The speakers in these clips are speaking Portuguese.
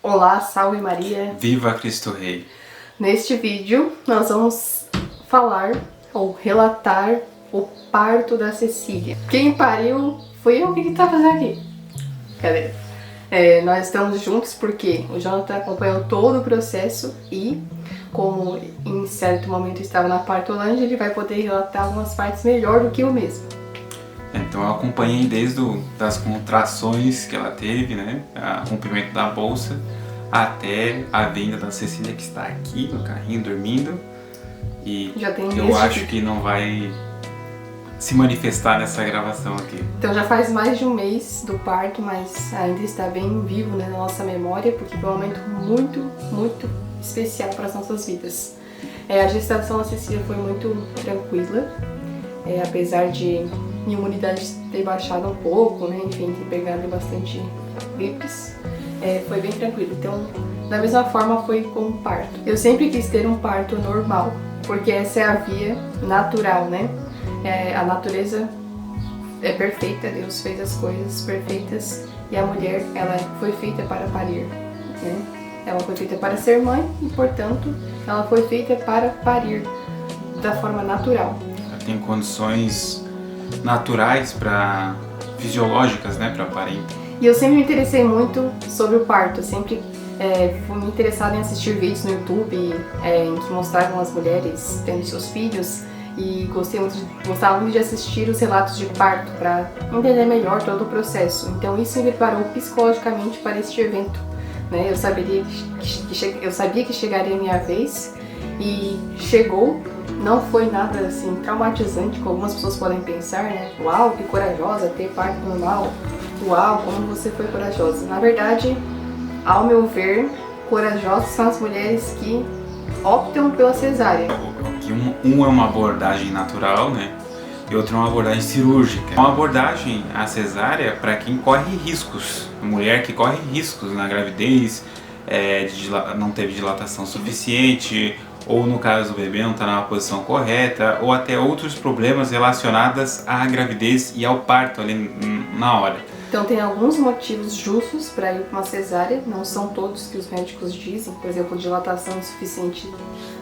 Olá, salve Maria! Viva Cristo Rei! Neste vídeo nós vamos falar ou relatar o parto da Cecília. Quem pariu foi eu que tá fazendo aqui. Cadê? Nós estamos juntos porque o Jonathan acompanhou todo o processo e, como em certo momento estava na partolândia, ele vai poder relatar algumas partes melhor do que eu mesmo. Então eu acompanhei desde das contrações que ela teve, né, o rompimento da bolsa, até a vinda da Cecília, que está aqui no carrinho dormindo. E já tem eu acho que não vai se manifestar nessa gravação aqui. Então já faz mais de um mês do parto, mas ainda está bem vivo, né, na nossa memória, porque foi um momento muito, muito especial para as nossas vidas. A gestação da Cecília foi muito tranquila, apesar de minha imunidade ter baixado um pouco, né, enfim, ter pegado bastante gripes, foi bem tranquilo. Então, da mesma forma foi com o parto. Eu sempre quis ter um parto normal, porque essa é a via natural, né? A natureza é perfeita, Deus fez as coisas perfeitas e a mulher, ela foi feita para parir, né? Ela foi feita para ser mãe e, portanto, ela foi feita para parir da forma natural. Ela tem condições naturais, fisiológicas, né, para parir. E eu sempre me interessei muito sobre o parto, eu sempre fui me interessada em assistir vídeos no YouTube em que mostravam as mulheres tendo seus filhos e gostava muito de assistir os relatos de parto para entender melhor todo o processo. Então isso me preparou psicologicamente para este evento, né? Eu sabia que chegaria a minha vez e chegou. Não foi nada assim traumatizante, como algumas pessoas podem pensar, né? Uau, que corajosa, ter parto normal. Uau, como você foi corajosa. Na verdade, ao meu ver, corajosas são as mulheres que optam pela cesárea. Um é uma abordagem natural, né? E outro é uma abordagem cirúrgica. Uma abordagem, a cesárea, para quem corre riscos. A mulher que corre riscos na gravidez, não teve dilatação suficiente, ou no caso do bebê não está na posição correta, ou até outros problemas relacionados à gravidez e ao parto ali na hora. Então tem alguns motivos justos para ir para uma cesárea, não são todos que os médicos dizem, por exemplo, dilatação insuficiente.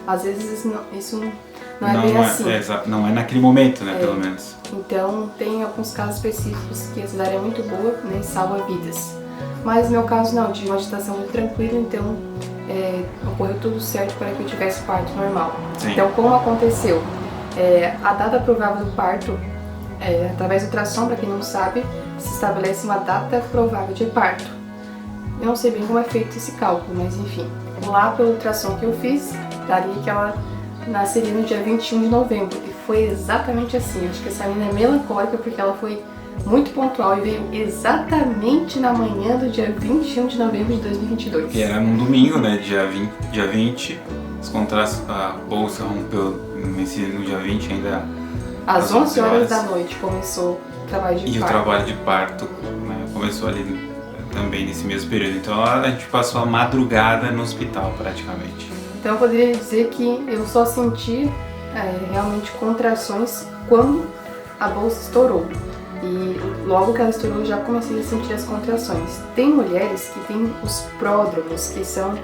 Às vezes isso não é bem assim. Não é naquele momento, né, pelo menos. Então tem alguns casos específicos que a cesárea é muito boa, né, e salva vidas. Mas no meu caso não, tive uma gestação muito tranquila, então ocorreu tudo certo para que eu tivesse parto normal. Sim. Então como aconteceu? A data provável do parto, através do ultrassom, para quem não sabe, se estabelece uma data provável de parto. Eu não sei bem como é feito esse cálculo, mas enfim. Lá pelo ultrassom que eu fiz, daria que ela nasceria no dia 21 de novembro. E foi exatamente assim. Acho que essa menina é melancólica porque ela foi muito pontual e veio exatamente na manhã do dia 21 de novembro de 2022. Que era num domingo, né, dia 20. A bolsa rompeu no dia 20 ainda. Às 11 horas da noite começou o trabalho de parto. E o trabalho de parto, né, começou ali também nesse mesmo período. Então a gente passou a madrugada no hospital praticamente. Então eu poderia dizer que eu só senti realmente contrações quando a bolsa estourou. E logo que ela estourou eu já comecei a sentir as contrações. Tem mulheres que têm os pródromos, que são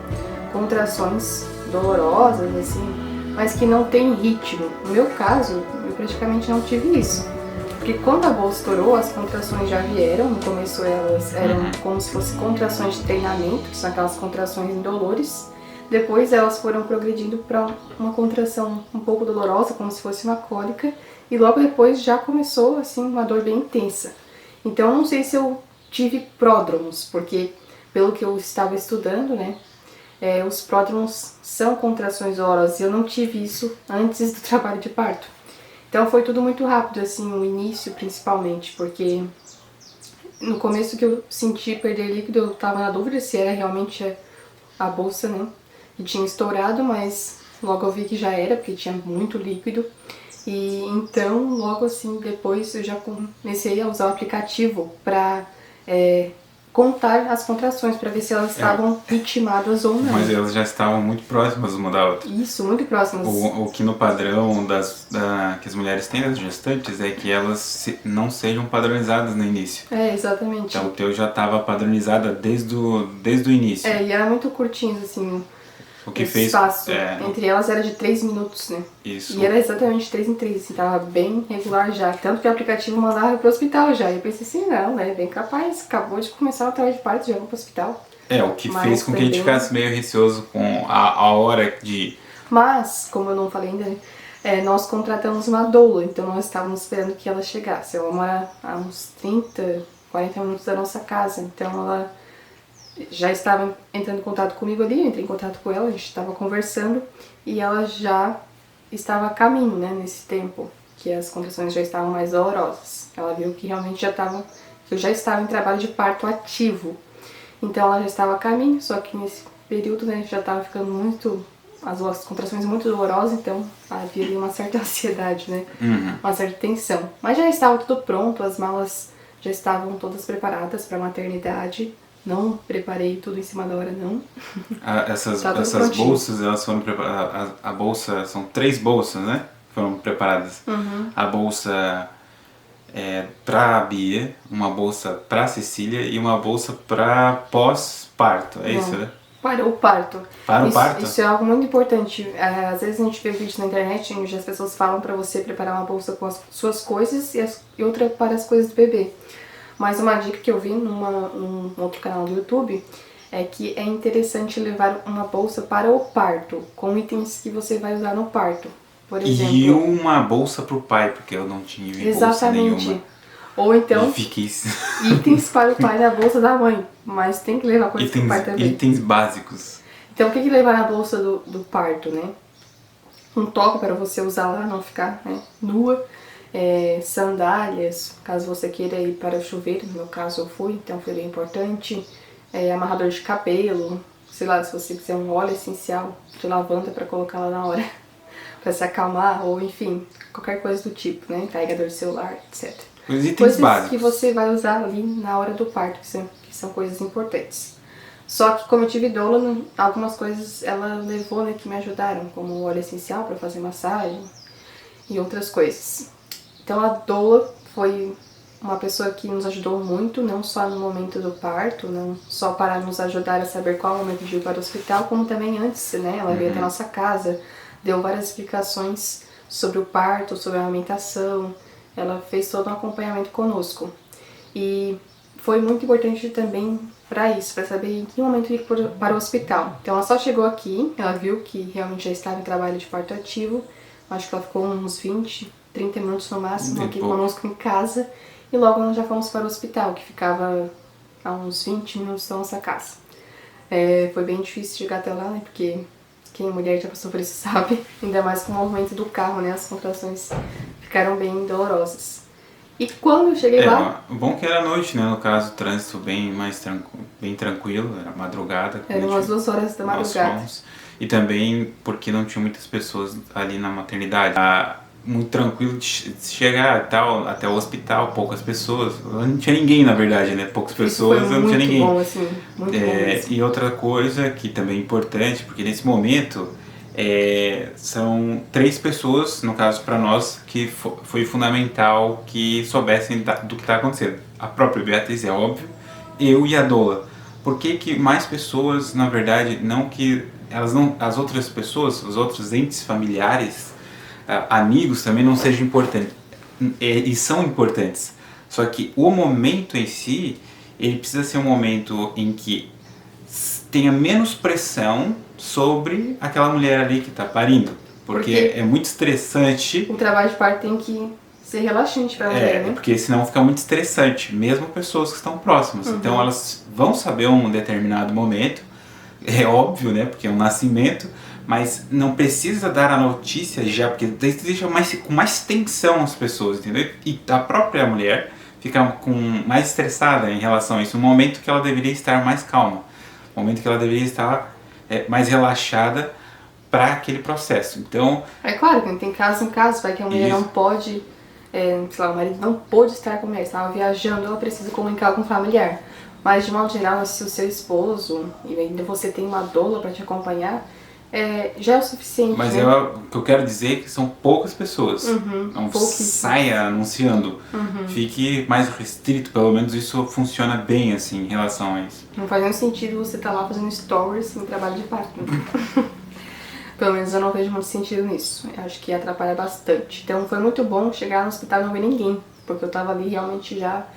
contrações dolorosas, assim, mas que não tem ritmo. No meu caso, eu praticamente não tive isso. Porque quando a bolsa estourou, as contrações já vieram. No começo elas eram como se fossem contrações de treinamento, que são aquelas contrações indolores. Depois elas foram progredindo para uma contração um pouco dolorosa, como se fosse uma cólica. E logo depois já começou assim uma dor bem intensa. Então não sei se eu tive pródromos, porque pelo que eu estava estudando, né, os pródromos são contrações dolorosas e eu não tive isso antes do trabalho de parto. Então foi tudo muito rápido, assim, o início principalmente, porque no começo que eu senti perder líquido eu estava na dúvida se era realmente a bolsa, né, que tinha estourado, mas logo eu vi que já era, porque tinha muito líquido. E então, logo assim, depois eu já comecei a usar o aplicativo para contar as contrações para ver se elas estavam ritmadas ou não. Mas elas já estavam muito próximas uma da outra. Isso, muito próximas. O que no padrão que as mulheres têm das gestantes é que elas não sejam padronizadas no início. Exatamente. Então o teu já estava padronizada desde o início. E era muito curtinho, assim. O que fez espaço entre elas era de 3 minutos, né? Isso. E era exatamente 3 em 3, assim, tava bem regular já. Tanto que o aplicativo mandava pro hospital já. E eu pensei assim, não, né? Bem capaz, acabou de começar o trabalho de parto, já vou pro hospital. O que fez com que a gente ficasse meio receoso com a hora de... Mas, como eu não falei ainda, nós contratamos uma doula, então nós estávamos esperando que ela chegasse. Ela mora a uns 30, 40 minutos da nossa casa, então ela já estava entrando em contato comigo ali, eu entrei em contato com ela, a gente estava conversando e ela já estava a caminho, né, nesse tempo, que as contrações já estavam mais dolorosas. Ela viu que realmente eu já estava em trabalho de parto ativo, então ela já estava a caminho, só que nesse período, né, já estava ficando as contrações muito dolorosas, então havia ali uma certa ansiedade, né, uma certa tensão. Mas já estava tudo pronto, as malas já estavam todas preparadas para a maternidade. Não preparei tudo em cima da hora, não. Essas bolsas, elas foram preparadas. A bolsa, são 3 bolsas, né? Foram preparadas. A bolsa pra Bia, uma bolsa pra Cecília e uma bolsa pra pós-parto. Isso, né? Para o parto. O parto? Isso é algo muito importante. Às vezes a gente vê vídeos na internet onde as pessoas falam pra você preparar uma bolsa com as suas coisas e outra para as coisas do bebê. Mas uma dica que eu vi num outro canal do YouTube é que é interessante levar uma bolsa para o parto, com itens que você vai usar no parto. Por exemplo... E uma bolsa pro pai, porque eu não tinha bolsa nenhuma. Ou então, e itens para o pai na bolsa da mãe, mas tem que levar coisas pro pai também. Itens básicos. Então o que levar na bolsa do parto, né? Um top para você usar lá, não ficar, né, nua. Sandálias, caso você queira ir para o chuveiro, no meu caso eu fui, então foi bem importante. Amarrador de cabelo, sei lá, se você quiser um óleo essencial de lavanda para colocar lá na hora, para se acalmar, ou enfim, qualquer coisa do tipo, né? Carregador de celular, etc. Os itens coisas básicos que você vai usar ali na hora do parto, que são coisas importantes. Só que como eu tive doula, algumas coisas ela levou, né, que me ajudaram, como o óleo essencial para fazer massagem e outras coisas. Então a doula foi uma pessoa que nos ajudou muito, não só no momento do parto, não só para nos ajudar a saber qual é o momento de ir para o hospital, como também antes, né? Ela veio até a nossa casa, deu várias explicações sobre o parto, sobre a amamentação, ela fez todo um acompanhamento conosco. E foi muito importante também para isso, para saber em que momento ir para o hospital. Então ela só chegou aqui, ela viu que realmente já estava em trabalho de parto ativo, acho que ela ficou uns 20, 30 minutos no máximo aqui conosco em casa, e logo nós já fomos para o hospital, que ficava a uns 20 minutos da nossa casa. Foi bem difícil chegar até lá, né, porque quem é mulher já passou por isso sabe, ainda mais com o movimento do carro, né, as contrações ficaram bem dolorosas. E quando eu cheguei lá... Bom que era noite, né, no caso, o trânsito bem tranquilo, era madrugada. Eram umas 2 horas da madrugada. E também porque não tinha muitas pessoas ali na maternidade. Muito tranquilo de chegar até o hospital, poucas pessoas. Não tinha ninguém, na verdade, né? Poucas pessoas, não tinha ninguém. Bom, assim, muito bom mesmo. E outra coisa que também é importante, porque nesse momento são 3 pessoas, no caso para nós, que foi fundamental que soubessem do que está acontecendo. A própria Beatriz, é óbvio, eu e a doula. Por que mais pessoas, na verdade, as outras pessoas, os outros entes familiares, amigos também não sejam importantes, e são importantes, só que o momento em si, ele precisa ser um momento em que tenha menos pressão sobre aquela mulher ali que está parindo, porque é muito estressante. O trabalho de parto tem que ser relaxante para a mulher, né? Porque senão fica muito estressante, mesmo pessoas que estão próximas. Então elas vão saber um determinado momento, é óbvio, né, porque é um nascimento, mas não precisa dar a notícia já, porque daí deixa com mais tensão as pessoas, entendeu? E a própria mulher fica mais estressada em relação a isso, no momento que ela deveria estar mais calma, no momento que ela deveria estar mais relaxada para aquele processo. Então... É claro que tem caso em caso, vai que a mulher não pode, sei lá, o marido não pôde estar com a mulher, estava viajando, ela precisa comunicar com o familiar. Mas de modo geral, se o seu esposo e ainda você tem uma doula para te acompanhar, já é o suficiente. Mas né? o que eu quero dizer é que são poucas pessoas. Não saia anunciando. Fique mais restrito, pelo menos isso funciona bem assim em relação a isso. Não faz nenhum sentido você estar lá fazendo stories em trabalho de parto. Pelo menos eu não vejo muito sentido nisso. Eu acho que atrapalha bastante. Então foi muito bom chegar no hospital e não ver ninguém, porque eu tava ali realmente já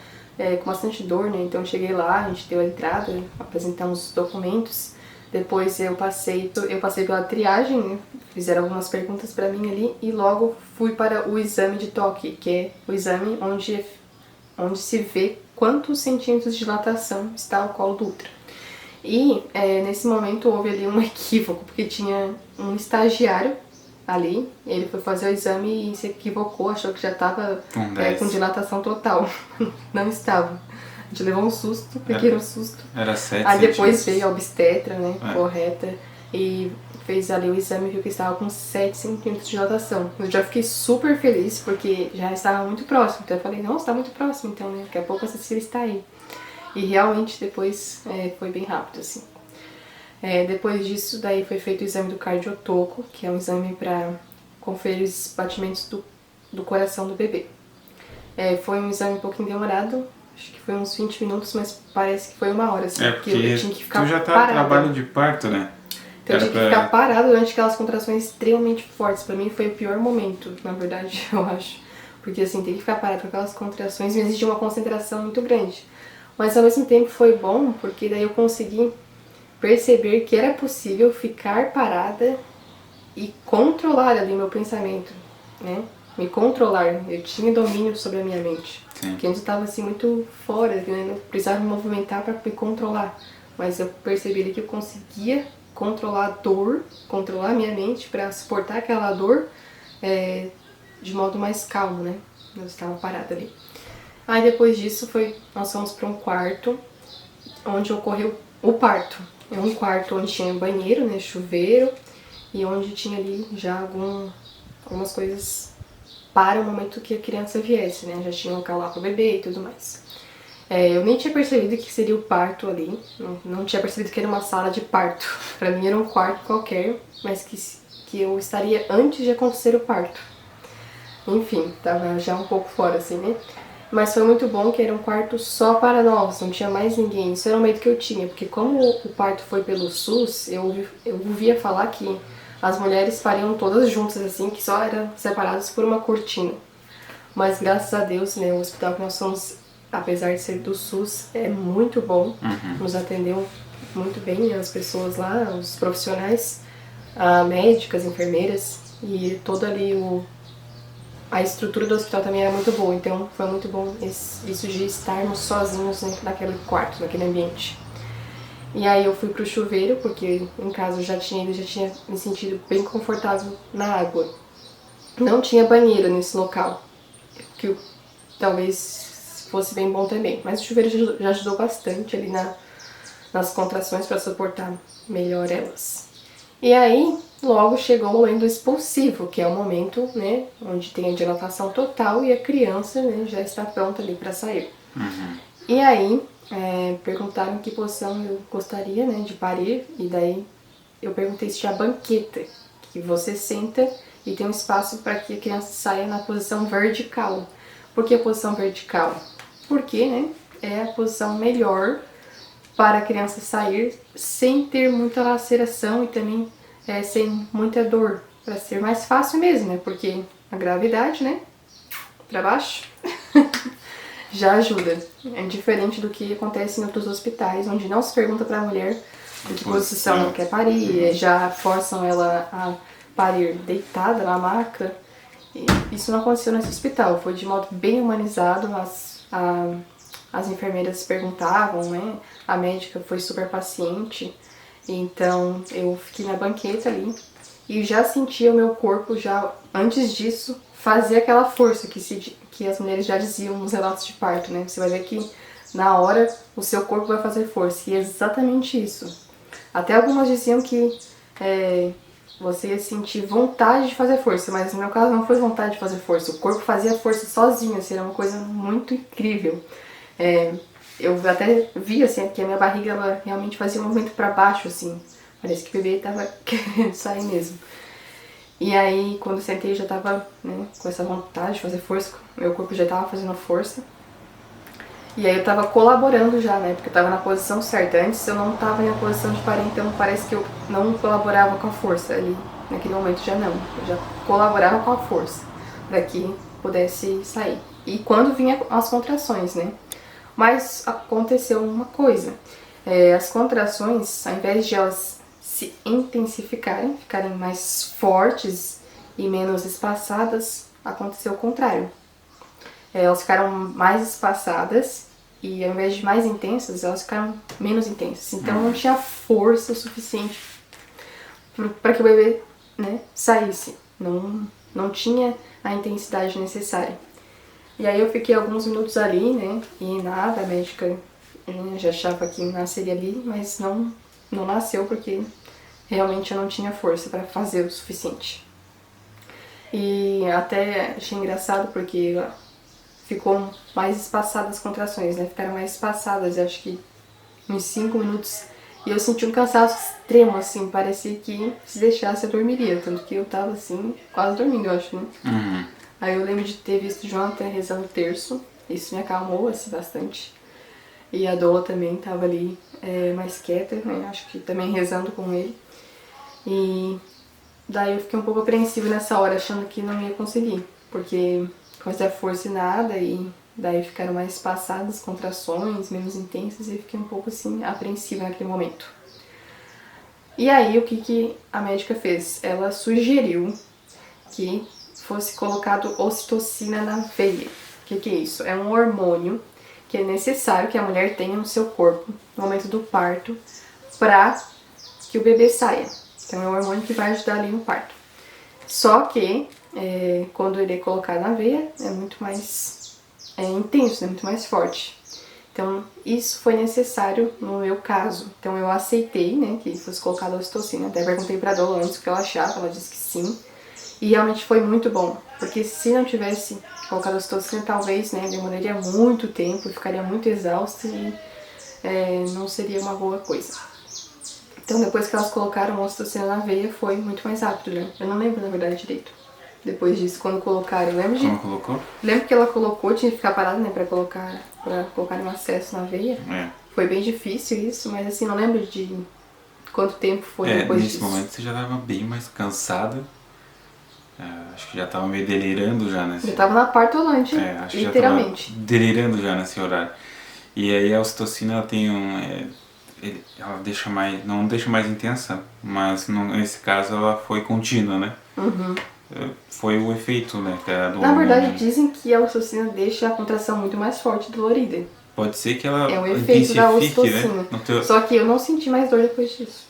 com bastante dor, né? Então eu cheguei lá, a gente deu a entrada, apresentamos os documentos. Depois eu passei pela triagem, né? Fizeram algumas perguntas pra mim ali e logo fui para o exame de toque, que é o exame onde se vê quantos centímetros de dilatação está o colo do útero. E nesse momento houve ali um equívoco, porque tinha um estagiário ali, ele foi fazer o exame e se equivocou, achou que já estava com dilatação total. Não estava. A gente levou um susto, pequeno susto. Era 7 Aí depois centímetros. veio a obstetra, né, correta, e fez ali o exame e viu que estava com 7 centímetros de dilatação. Eu já fiquei super feliz, porque já estava muito próximo. Então eu falei, nossa, está muito próximo, então, né, daqui a pouco a Cecília está aí. E realmente depois foi bem rápido, assim. Depois disso, daí foi feito o exame do cardiotoco, que é um exame para conferir os batimentos do coração do bebê. Foi um exame um pouquinho demorado, acho que foi uns 20 minutos, mas parece que foi 1 hora, assim, porque eu tinha que ficar tu já tá parada. trabalho de parto, né? Então eu tinha que ficar parada durante aquelas contrações extremamente fortes. Pra mim foi o pior momento, na verdade, eu acho. Porque assim, ter que ficar parada com aquelas contrações me exigia uma concentração muito grande. Mas ao mesmo tempo foi bom, porque daí eu consegui perceber que era possível ficar parada e controlar ali meu pensamento, né? Me controlar, eu tinha domínio sobre a minha mente. Sim. Porque antes eu estava assim muito fora, né? Não precisava me movimentar para me controlar. Mas eu percebi ali que eu conseguia controlar a dor, controlar a minha mente para suportar aquela dor de modo mais calmo, né? Eu estava parada ali. Aí depois disso nós fomos para um quarto onde ocorreu o parto. É um quarto onde tinha banheiro, né, chuveiro, e onde tinha ali já algumas coisas para o momento que a criança viesse, né? Já tinha um local lá para o bebê e tudo mais. Eu nem tinha percebido que seria o parto ali, não tinha percebido que era uma sala de parto. Pra mim era um quarto qualquer, mas que eu estaria antes de acontecer o parto. Enfim, tava já um pouco fora assim, né? Mas foi muito bom que era um quarto só para nós, não tinha mais ninguém. Isso era o medo que eu tinha, porque como o parto foi pelo SUS, eu ouvia falar que as mulheres pariam todas juntas assim, que só eram separadas por uma cortina. Mas graças a Deus, né, o hospital que nós fomos, apesar de ser do SUS, é muito bom. Nos atendeu muito bem as pessoas lá, os profissionais, médicas, enfermeiras, e todo ali a estrutura do hospital também era muito boa, então foi muito bom isso de estarmos sozinhos, né, naquele quarto, naquele ambiente. E aí eu fui pro chuveiro, porque em casa eu já tinha me sentido bem confortável na água. Não tinha banheiro nesse local, que talvez fosse bem bom também, mas o chuveiro já ajudou bastante ali nas contrações para suportar melhor elas. E aí, logo chegou o momento do expulsivo, que é o momento, né, onde tem a dilatação total e a criança, né, já está pronta ali para sair. E aí, perguntaram em que posição eu gostaria, né, de parir, e daí eu perguntei se tinha banqueta, que você senta e tem um espaço para que a criança saia na posição vertical. Por que a posição vertical? Porque, né, é a posição melhor para a criança sair sem ter muita laceração e também sem muita dor, para ser mais fácil mesmo, né? Porque a gravidade, né, para baixo, já ajuda. É diferente do que acontece em outros hospitais, onde não se pergunta para a mulher em que posição ela quer parir, já forçam ela a parir deitada na maca. E isso não aconteceu nesse hospital, foi de modo bem humanizado. As enfermeiras perguntavam, né? A médica foi super paciente, então eu fiquei na banqueta ali e já sentia o meu corpo, já antes disso, fazer aquela força que as mulheres já diziam nos relatos de parto, né? Você vai ver que na hora o seu corpo vai fazer força, e é exatamente isso. Até algumas diziam que você ia sentir vontade de fazer força, mas no meu caso não foi vontade de fazer força, o corpo fazia força sozinho, assim, era uma coisa muito incrível. eu até vi, assim, que a minha barriga, ela realmente fazia um movimento pra baixo, assim. Parece que o bebê tava querendo sair mesmo. E aí, quando eu sentei, já tava, né, com essa vontade de fazer força, meu corpo já tava fazendo força. E aí eu tava colaborando já, né, porque eu tava na posição certa. Antes eu não tava na posição de parir, então parece que eu não colaborava com a força ali. Naquele momento já não, eu já colaborava com a força, para que pudesse sair. E quando vinha as contrações, né. Mas aconteceu uma coisa, as contrações, ao invés de elas se intensificarem, ficarem mais fortes e menos espaçadas, aconteceu o contrário. Elas ficaram mais espaçadas e ao invés de mais intensas, elas ficaram menos intensas. Então não tinha força suficiente para que o bebê, né, saísse. Não tinha a intensidade necessária. E aí eu fiquei alguns minutos ali, né, e nada, a médica já achava que nasceria ali, mas não nasceu porque realmente eu não tinha força para fazer o suficiente. E até achei engraçado porque ficou mais espaçadas as contrações, né, ficaram mais espaçadas, acho que uns 5 minutos. E eu senti um cansaço extremo, assim, parecia que se deixasse eu dormiria, tanto que eu tava assim, quase dormindo, eu acho, né. Aí eu lembro de ter visto o Jonathan rezando o terço, isso me acalmou assim, bastante. E a Dola também estava ali mais quieta, né? Acho que também rezando com ele. E daí eu fiquei um pouco apreensiva nessa hora, achando que não ia conseguir, porque fazia força e nada, e daí ficaram mais espaçadas as contrações, menos intensas, e fiquei um pouco assim, apreensiva naquele momento. E aí o que a médica fez? Ela sugeriu que fosse colocado ocitocina na veia. O que é isso? É um hormônio que é necessário que a mulher tenha no seu corpo no momento do parto para que o bebê saia. Então é um hormônio que vai ajudar ali no parto. Só que quando ele é colocado na veia é muito mais intenso, né? Muito mais forte. Então isso foi necessário no meu caso. Então eu aceitei, né, que fosse colocado a ocitocina. Até perguntei pra Dola antes o que ela achava, ela disse que sim. E realmente foi muito bom, porque se não tivesse colocado a ocitocina, talvez, né, demoraria muito tempo, ficaria muito exausta e não seria uma boa coisa. Então depois que elas colocaram a ocitocina na veia, foi muito mais rápido, né? Eu não lembro, na verdade, direito. Depois disso, quando colocaram, Como colocou? Lembro que ela colocou, tinha que ficar parada, né, pra colocar um acesso na veia. Foi bem difícil isso, mas assim, não lembro de quanto tempo foi depois disso. Nesse momento você já estava bem mais cansada. Acho que já estava meio delirando já nesse... Eu tava na partolante, acho que literalmente. Já tava delirando já nesse horário. E aí a ocitocina ela tem ela deixa mais, não deixa mais intensa, mas nesse caso ela foi contínua, né? Foi o efeito, né? Na verdade dizem que a ocitocina deixa a contração muito mais forte e dolorida. Pode ser que ela é o efeito da ocitocina, né? Só que eu não senti mais dor depois disso.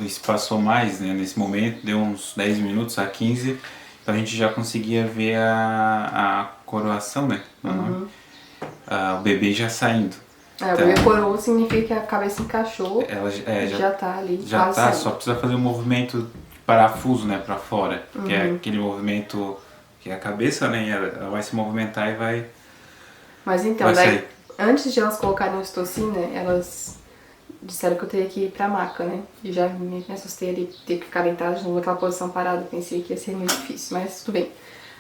Isso passou mais, né? Nesse momento, deu uns 10 minutos a 15, então a gente já conseguia ver a coroação, né? O bebê já saindo. O bebê coroou significa que a cabeça encaixou, ela já tá ali, já quase tá, saindo. só precisa fazer um movimento de parafuso, né, pra fora, que é aquele movimento que é a cabeça, né, ela vai se movimentar e vai... Mas então, daí, antes de elas colocarem a ocitocina, elas disseram que eu teria que ir pra maca, né, e já me assustei ali, ter que ficar deitada de novo naquela posição parada, pensei que ia ser muito difícil, mas tudo bem.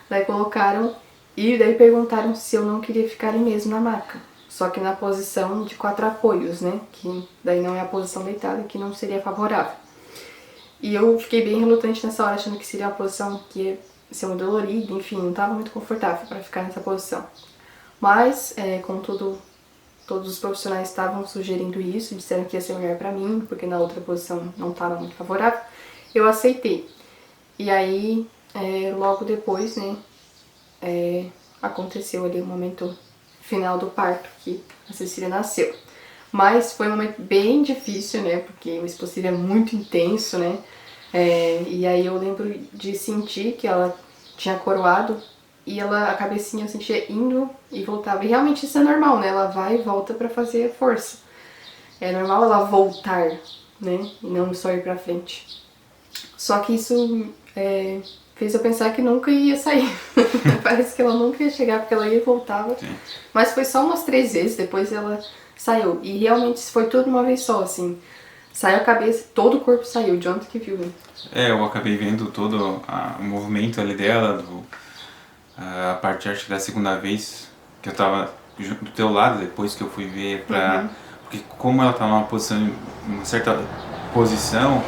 Daí colocaram, e daí perguntaram se eu não queria ficar ali mesmo na maca. Só que na posição de 4 apoios, né? Que daí não é a posição deitada, que não seria favorável. E eu fiquei bem relutante nessa hora, achando que seria uma posição que ia ser muito dolorida, enfim, não estava muito confortável para ficar nessa posição. Mas, como todos os profissionais estavam sugerindo isso, disseram que ia ser melhor para mim, porque na outra posição não estava muito favorável, eu aceitei. E aí, logo depois, né, aconteceu ali o momento final do parto, que a Cecília nasceu. Mas foi um momento bem difícil, né, porque o expulsivo é muito intenso, né, e aí eu lembro de sentir que ela tinha coroado e a cabecinha eu sentia indo e voltava. E realmente isso é normal, né, ela vai e volta pra fazer força. É normal ela voltar, né, e não só ir pra frente. Só que isso fez eu pensar que nunca ia sair. Parece que ela nunca ia chegar, porque ela ia e voltava. Sim. Mas foi só umas 3 vezes, depois ela saiu. E realmente foi tudo de uma vez só, assim. Saiu a cabeça, todo o corpo saiu, de onde que viu, né? Eu acabei vendo todo o movimento ali dela, a partir acho que da segunda vez que eu tava do teu lado, depois que eu fui ver porque como ela tá numa certa posição,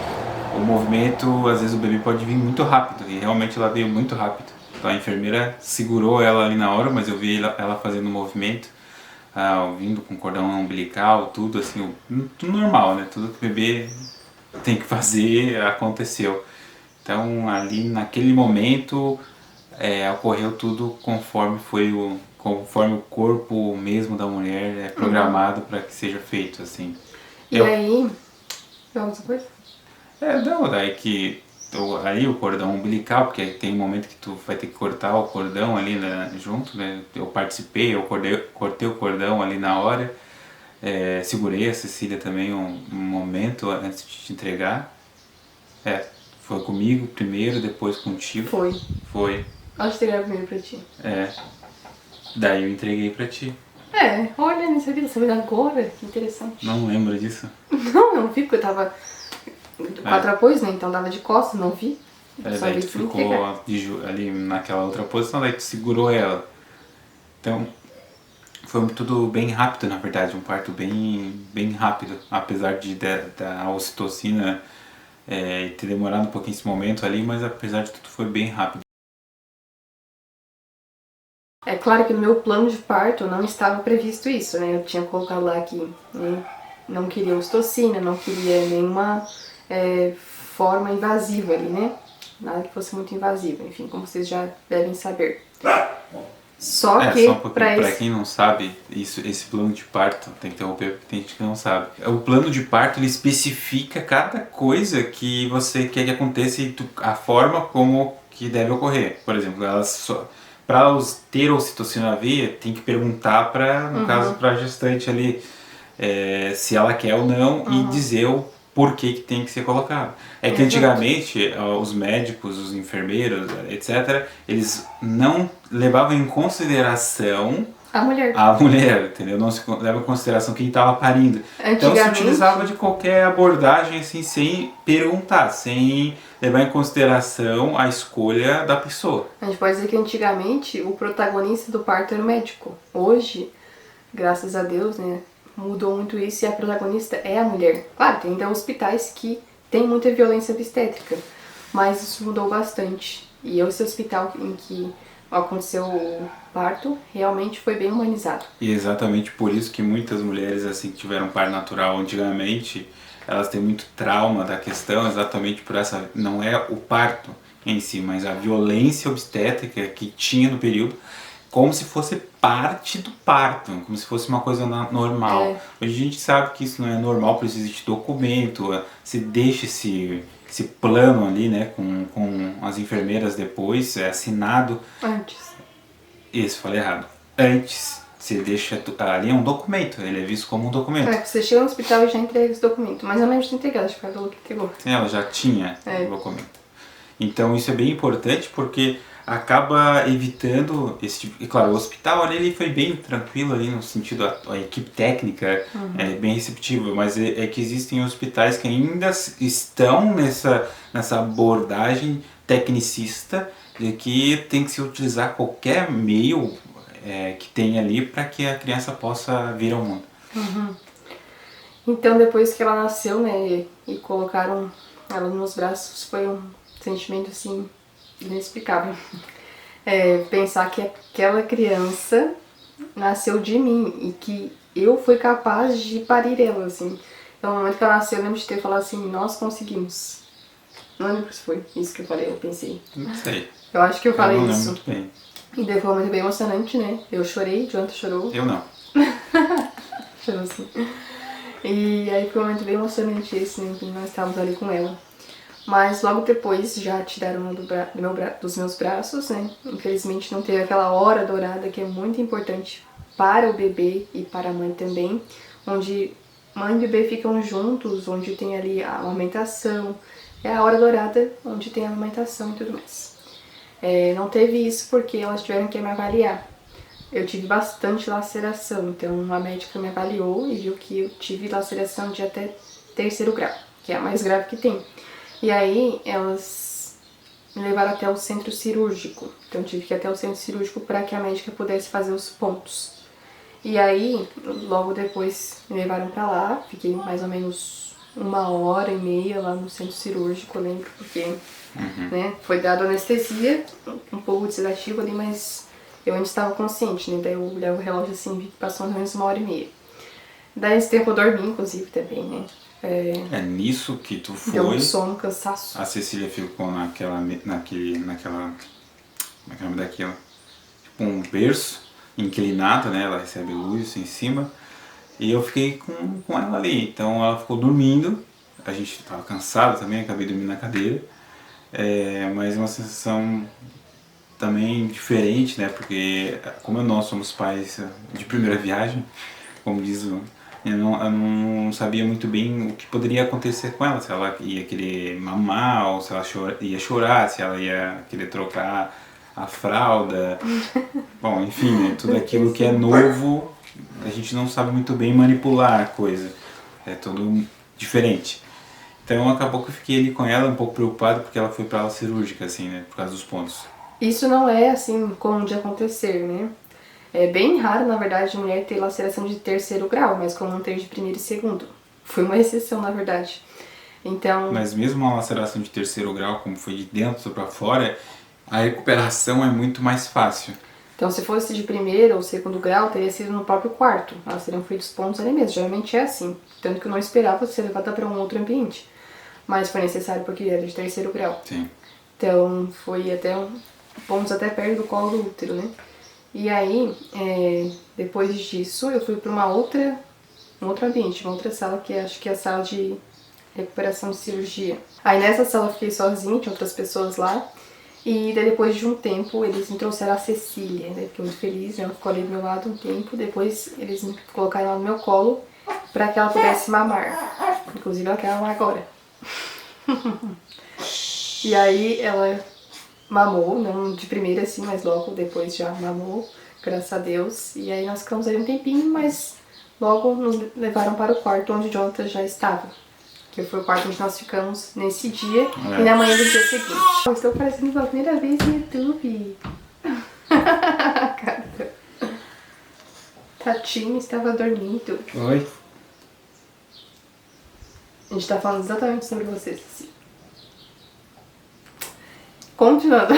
o movimento, às vezes o bebê pode vir muito rápido, e realmente ela veio muito rápido. Então a enfermeira segurou ela ali na hora, mas eu vi ela fazendo o movimento, vindo com cordão umbilical, tudo assim, tudo normal, né? Tudo que o bebê tem que fazer aconteceu. Então ali naquele momento ocorreu tudo conforme o corpo mesmo da mulher é programado para que seja feito assim. E aí, vamos depois? Não, daí que aí o cordão umbilical, porque tem um momento que tu vai ter que cortar o cordão ali, né, junto, né? Eu participei, eu cortei o cordão ali na hora, segurei a Cecília também um momento antes de te entregar. Foi comigo primeiro, depois contigo. Foi. Acho que entregar primeiro pra ti. Daí eu entreguei pra ti. Olha, não sabia, você vendo agora, que interessante. Não lembro disso. Não vi, porque eu tava 4 apoios, né? Então dava de costas, não vi. Daí tu ficou ali naquela outra posição, daí tu segurou ela. Então, foi tudo bem rápido, na verdade, um parto bem rápido, apesar da ocitocina ter demorado um pouquinho esse momento ali, mas apesar de tudo foi bem rápido. É claro que no meu plano de parto não estava previsto isso, né? Eu tinha colocado lá que não queria ocitocina, não queria nenhuma forma invasiva ali, né? Nada que fosse muito invasivo, enfim, como vocês já devem saber. Só que, só um pra quem não sabe, esse plano de parto, tem que interromper porque tem gente que não sabe. O plano de parto, ele especifica cada coisa que você quer que aconteça e a forma como que deve ocorrer. Por exemplo, para ter ocitocina na veia, tem que perguntar no caso, para a gestante ali, se ela quer ou não e dizer o porquê que tem que ser colocado. Que antigamente os médicos, os enfermeiros, etc., eles não levavam em consideração a mulher, entendeu? Não se leva em consideração quem estava parindo. Então se utilizava de qualquer abordagem assim, sem perguntar, sem levar em consideração a escolha da pessoa. A gente pode dizer que antigamente o protagonista do parto era o médico. Hoje, graças a Deus, né, mudou muito isso e a protagonista é a mulher. Claro, tem ainda hospitais que tem muita violência obstétrica, mas isso mudou bastante. E esse hospital em que aconteceu o parto realmente foi bem humanizado. E exatamente por isso que muitas mulheres assim que tiveram parto natural antigamente, elas têm muito trauma da questão, exatamente por essa, não é o parto em si, mas a violência obstétrica que tinha no período, como se fosse parte do parto, como se fosse uma coisa normal. Hoje a gente sabe que isso não é normal, por isso existe documento, se deixa esse plano ali, né, com as enfermeiras depois, assinado. Antes. Isso, falei errado. Antes, você deixa ali, é um documento, ele é visto como um documento. Você chega no hospital e já entrega esse documento, mas eu não lembro de ter entregado, acho que foi a Lulu que entregou. Sim, ela já tinha o documento. Então isso é bem importante porque acaba evitando esse tipo... E claro, o hospital ali ele foi bem tranquilo ali no sentido, a equipe técnica é bem receptiva, mas é que existem hospitais que ainda estão nessa abordagem tecnicista de que tem que se utilizar qualquer meio que tem ali para que a criança possa vir ao mundo. Então depois que ela nasceu, né, e colocaram ela nos meus braços, foi um sentimento assim inexplicável. Pensar que aquela criança nasceu de mim e que eu fui capaz de parir ela, assim. Então, no momento que ela nasceu, eu lembro de ter falado assim, nós conseguimos. Não lembro se foi isso que eu falei, eu pensei. Não sei. Eu acho que eu falei não isso. Muito bem. E daí foi um momento bem emocionante, né? Eu chorei, Jonathan chorou. Eu não. Chorou sim. E aí foi um momento bem emocionante esse, né? Que nós estávamos ali com ela. Mas logo depois já tiraram dos meus braços, né? Infelizmente não teve aquela hora dourada que é muito importante para o bebê e para a mãe também, onde mãe e bebê ficam juntos, onde tem ali a amamentação, é a hora dourada onde tem a amamentação e tudo mais. Não teve isso porque elas tiveram que me avaliar. eu tive bastante laceração. Então a médica me avaliou e viu que eu tive laceração de até 3º grau, que é a mais grave que tem. E aí elas me levaram até o centro cirúrgico. Então eu tive que ir até o centro cirúrgico para que a médica pudesse fazer os pontos. E aí, logo depois me levaram pra lá, fiquei mais ou menos 1h30 lá no centro cirúrgico, eu lembro, porque né, foi dado anestesia, um pouco de sedativo ali, mas eu ainda estava consciente, né? Daí eu olhava o relógio assim e vi que passou mais ou menos 1h30. Daí esse tempo eu dormi, inclusive, também, né? É nisso que tu foi. Deu um sono, cansaço. A Cecília ficou naquela. Como é que é o nome daquilo? Tipo um berço inclinado, né? Ela recebe luz em cima. E eu fiquei com ela ali. Então ela ficou dormindo. A gente tava cansado também, acabei dormindo na cadeira. Mas é uma sensação também diferente, né? Porque como nós somos pais de primeira viagem, como diz o. Eu não sabia muito bem o que poderia acontecer com ela, se ela ia querer mamar, ou se ela ia chorar, se ela ia querer trocar a fralda. Bom, enfim, né? Tudo aquilo que é novo, a gente não sabe muito bem manipular a coisa. É tudo diferente. Então acabou que eu fiquei ali com ela um pouco preocupado porque ela foi pra ala cirúrgica, assim, né? Por causa dos pontos. Isso não é assim comum de acontecer, né? É bem raro, na verdade, a mulher ter laceração de 3º grau, mas comum ter de 1º e 2º. Foi uma exceção, na verdade. Então... Mas mesmo uma laceração de 3º grau, como foi de dentro para fora, a recuperação é muito mais fácil. Então, se fosse de 1º ou 2º grau, teria sido no próprio quarto. Elas teriam feito os pontos ali mesmo. Geralmente é assim. Tanto que eu não esperava ser levada para um outro ambiente. Mas foi necessário porque era de 3º grau. Sim. Então, foi até pontos até perto do colo do útero, né? E aí, depois disso, eu fui para um outro ambiente, uma outra sala, que acho que é a sala de recuperação de cirurgia. Aí nessa sala eu fiquei sozinha, tinha outras pessoas lá. E daí, depois de um tempo, eles me trouxeram a Cecília, né? Fiquei muito feliz, né? Ela ficou ali do meu lado um tempo. Depois eles me colocaram ela no meu colo para que ela pudesse mamar. Inclusive ela quer mamar agora. E aí ela mamou, não de primeira assim, mas logo depois já mamou, graças a Deus. E aí nós ficamos ali um tempinho, mas logo nos levaram para o quarto onde o Jonathan já estava. Que foi o quarto onde nós ficamos nesse dia e na manhã do dia seguinte. Eu estou aparecendo pela primeira vez no YouTube. Tatinho estava dormindo. Oi. A gente está falando exatamente sobre vocês, assim. Continuando.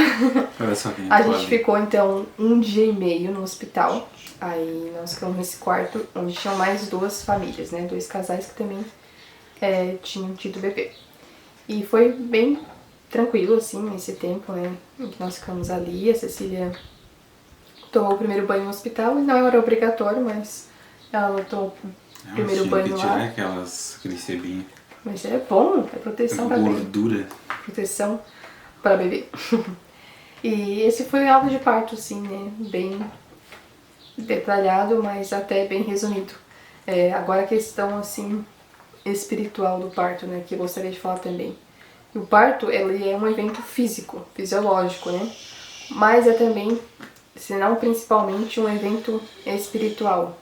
A gente ficou então 1 dia e meio no hospital. Aí nós ficamos nesse quarto onde tinham mais 2 famílias, né? 2 casais que também tinham tido bebê. E foi bem tranquilo, assim, esse tempo, né? Em que nós ficamos ali. A Cecília tomou o primeiro banho no hospital. Não era obrigatório, mas ela tomou o primeiro banho lá. Né? Aqueles sebinhos. Mas é bom, é proteção pra bebê. Gordura. Proteção para bebê. E esse foi o ato de parto, assim, né? Bem detalhado, mas até bem resumido. Agora a questão, assim, espiritual do parto, né? Que eu gostaria de falar também. O parto, ele é um evento físico, fisiológico, né? Mas é também, se não principalmente, um evento espiritual.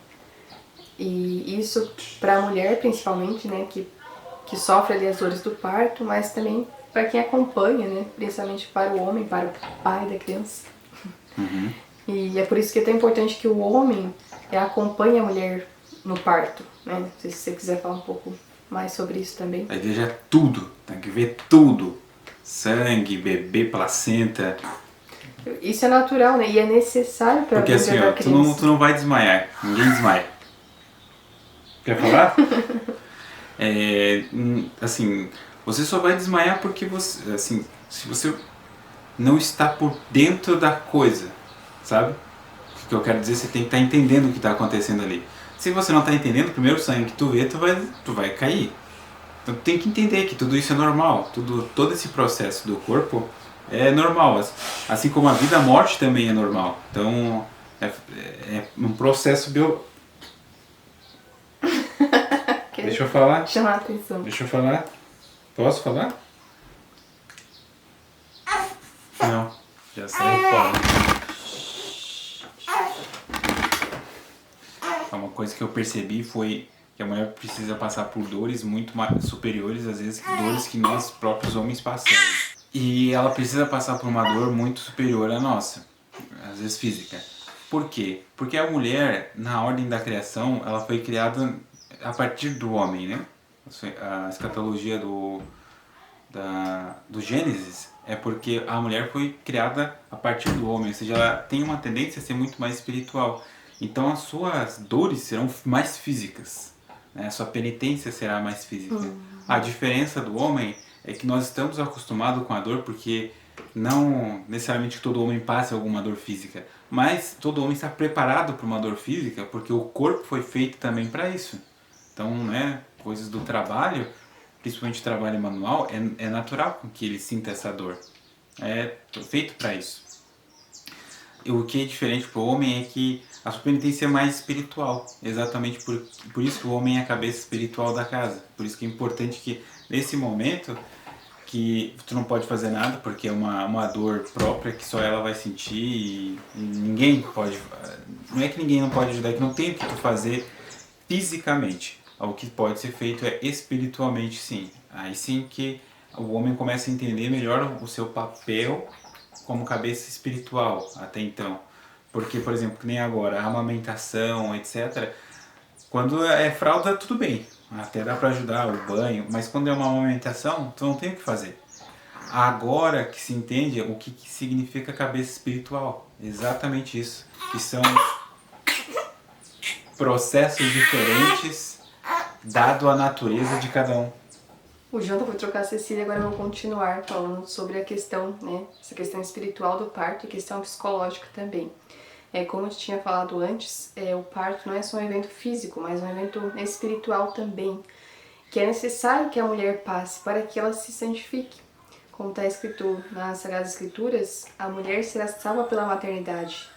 E isso para a mulher, principalmente, né? Que sofre ali as dores do parto, mas também para quem acompanha, né? Principalmente para o homem, para o pai da criança. Uhum. E é por isso que é tão importante que o homem acompanhe a mulher no parto, né? Não sei se você quiser falar um pouco mais sobre isso também. A igreja é tudo, tem que ver tudo. Sangue, bebê, placenta. Isso é natural, né? E é necessário para a vida assim, da criança. Tu não vai desmaiar, ninguém desmaia. Quer falar? Assim, você só vai desmaiar porque você, assim, se você não está por dentro da coisa, sabe? O que eu quero dizer, você tem que estar entendendo o que está acontecendo ali. Se você não está entendendo, o primeiro sangue que tu vê, tu vai cair. Então tu tem que entender que tudo isso é normal, todo esse processo do corpo é normal, assim como a vida, a morte também é normal. Então é um processo Deixa eu falar. Chamar a atenção. Deixa eu falar. Posso falar? Não, já sai fora. coisa que eu percebi foi que a mulher precisa passar por dores muito mais superiores, às vezes, que dores que nós próprios homens passamos. E ela precisa passar por uma dor muito superior à nossa, às vezes física. Por quê? Porque a mulher, na ordem da criação, ela foi criada a partir do homem, né? A escatologia do Gênesis é porque a mulher foi criada a partir do homem, ou seja, ela tem uma tendência a ser muito mais espiritual. Então as suas dores serão mais físicas, né? A sua penitência será mais física. A diferença do homem é que nós estamos acostumados com a dor porque não necessariamente que todo homem passe alguma dor física, mas todo homem está preparado para uma dor física porque o corpo foi feito também para isso. Então, né, coisas do trabalho, principalmente trabalho manual, é natural que ele sinta essa dor. É feito para isso. E o que é diferente para o homem é que a sua penitência é mais espiritual. Exatamente por isso que o homem é a cabeça espiritual da casa. Por isso que é importante que, nesse momento, que tu não pode fazer nada, porque é uma dor própria que só ela vai sentir e ninguém pode... Não é que ninguém não pode ajudar, é que não tem o que tu fazer fisicamente. O que pode ser feito é espiritualmente, sim. Aí sim que o homem começa a entender melhor o seu papel como cabeça espiritual até então. Porque, por exemplo, que nem agora, a amamentação, etc. Quando é fralda, tudo bem. Até dá para ajudar o banho. Mas quando é uma amamentação, tu não tem o que fazer. Agora que se entende o que significa cabeça espiritual. Exatamente isso. Que são processos diferentes dado a natureza de cada um. O Janta foi trocar a Cecília, agora eu vou continuar falando sobre a questão, né, essa questão espiritual do parto e questão psicológica também. Como eu tinha falado antes, o parto não é só um evento físico, mas um evento espiritual também, que é necessário que a mulher passe para que ela se santifique. Como está escrito nas Sagradas Escrituras, a mulher será salva pela maternidade,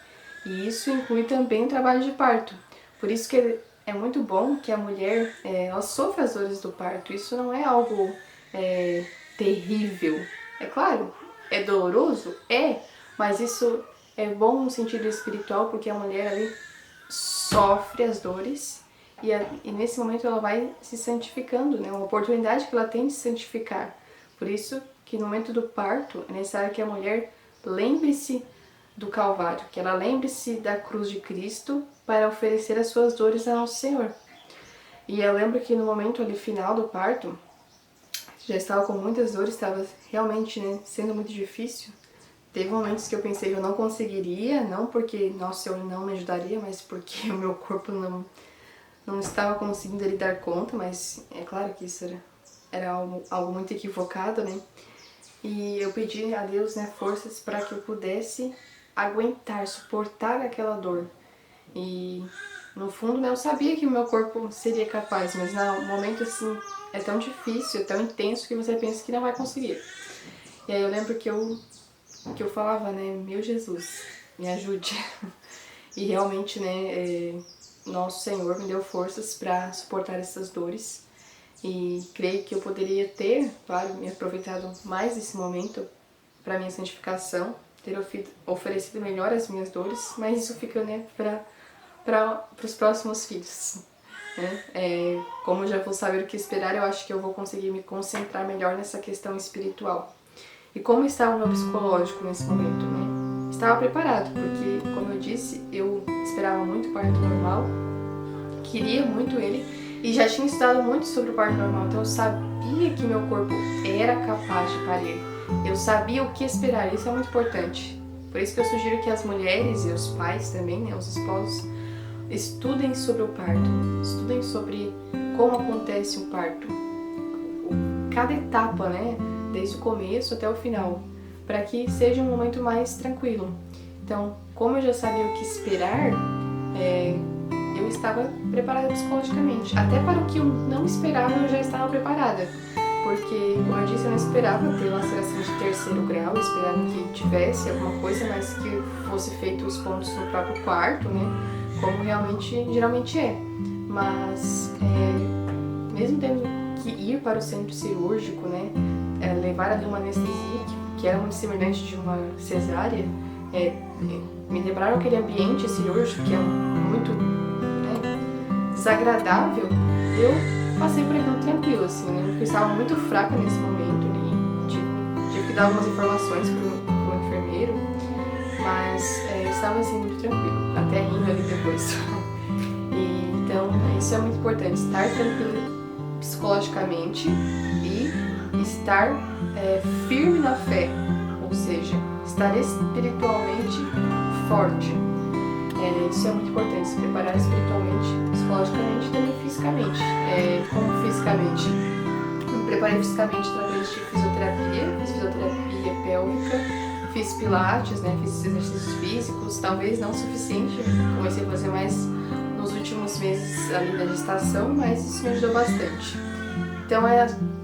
e isso inclui também o trabalho de parto. Por isso que é muito bom que a mulher ela sofra as dores do parto. Isso não é algo terrível. É claro, é doloroso? Mas isso é bom no sentido espiritual, porque a mulher ali sofre as dores e nesse momento ela vai se santificando, né? Uma oportunidade que ela tem de se santificar. Por isso que no momento do parto é necessário que a mulher lembre-se do Calvário, que ela lembre-se da cruz de Cristo para oferecer as suas dores ao Nosso Senhor. E eu lembro que no momento ali final do parto, já estava com muitas dores, estava realmente, né, sendo muito difícil. Teve momentos que eu pensei que eu não conseguiria, não porque Nosso Senhor não me ajudaria, mas porque o meu corpo não estava conseguindo lhe dar conta, mas é claro que isso era algo muito equivocado, né? E eu pedi a Deus, né, forças para que eu pudesse aguentar, suportar aquela dor. E no fundo, né, eu sabia que o meu corpo seria capaz, mas no momento assim é tão difícil, é tão intenso que você pensa que não vai conseguir. E aí eu lembro que eu falava, né, meu Jesus, me ajude. E realmente, né, Nosso Senhor me deu forças para suportar essas dores. E creio que eu poderia ter, claro, me aproveitado mais desse momento para minha santificação, ter oferecido melhor as minhas dores, mas isso fica, né, para os próximos filhos. Né? Como eu já vou saber o que esperar, eu acho que eu vou conseguir me concentrar melhor nessa questão espiritual. E como estava o meu psicológico nesse momento, né? Estava preparado, porque, como eu disse, eu esperava muito o parto normal, queria muito ele, e já tinha estudado muito sobre o parto normal, então eu sabia que meu corpo era capaz de parir. Eu sabia o que esperar, isso é muito importante. Por isso que eu sugiro que as mulheres e os pais também, né, os esposos, estudem sobre o parto, estudem sobre como acontece o parto, cada etapa, né, desde o começo até o final, para que seja um momento mais tranquilo. Então, como eu já sabia o que esperar, eu estava preparada psicologicamente. Até para o que eu não esperava, eu já estava preparada. Porque, como eu disse, eu não esperava ter laceração de terceiro grau, eu esperava que tivesse alguma coisa, mas que fosse feito os pontos no próprio quarto, né? Como geralmente é. Mas, mesmo tendo que ir para o centro cirúrgico, né? Levar ali uma anestesia, que era muito semelhante de uma cesárea, me lembraram aquele ambiente cirúrgico que é muito, né, desagradável, eu passei por aquilo tranquilo, assim, né? Porque eu estava muito fraca nesse momento e tive que dar algumas informações pro enfermeiro, mas eu estava assim muito tranquilo, até rindo ali depois. Então, isso é muito importante, estar tranquilo psicologicamente e estar firme na fé, ou seja, estar espiritualmente forte. Isso é muito importante, se preparar espiritualmente, psicologicamente e também fisicamente. Como fisicamente? Eu me preparei fisicamente através de fisioterapia, fiz fisioterapia pélvica, fiz pilates, né, fiz exercícios físicos, talvez não o suficiente, comecei a fazer mais nos últimos meses ali da gestação, mas isso me ajudou bastante. Então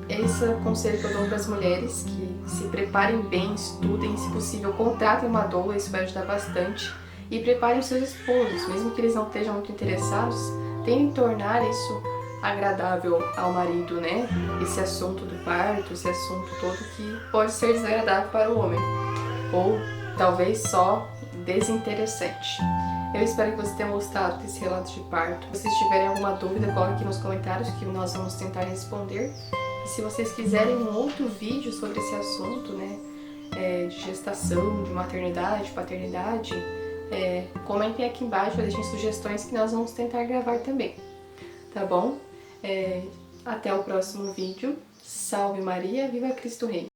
esse conselho que eu dou para as mulheres, que se preparem bem, estudem, se possível, contratem uma doula, isso vai ajudar bastante. E preparem seus esposos, mesmo que eles não estejam muito interessados, tentem tornar isso agradável ao marido, né? Esse assunto do parto, esse assunto todo que pode ser desagradável para o homem, ou talvez só desinteressante. Eu espero que vocês tenham gostado desse relato de parto. Se vocês tiverem alguma dúvida, coloquem aqui nos comentários que nós vamos tentar responder. E se vocês quiserem um outro vídeo sobre esse assunto, né, de gestação, de maternidade, paternidade, comentem aqui embaixo, deixem sugestões que nós vamos tentar gravar também, tá bom? Até o próximo vídeo. Salve Maria, viva Cristo Rei!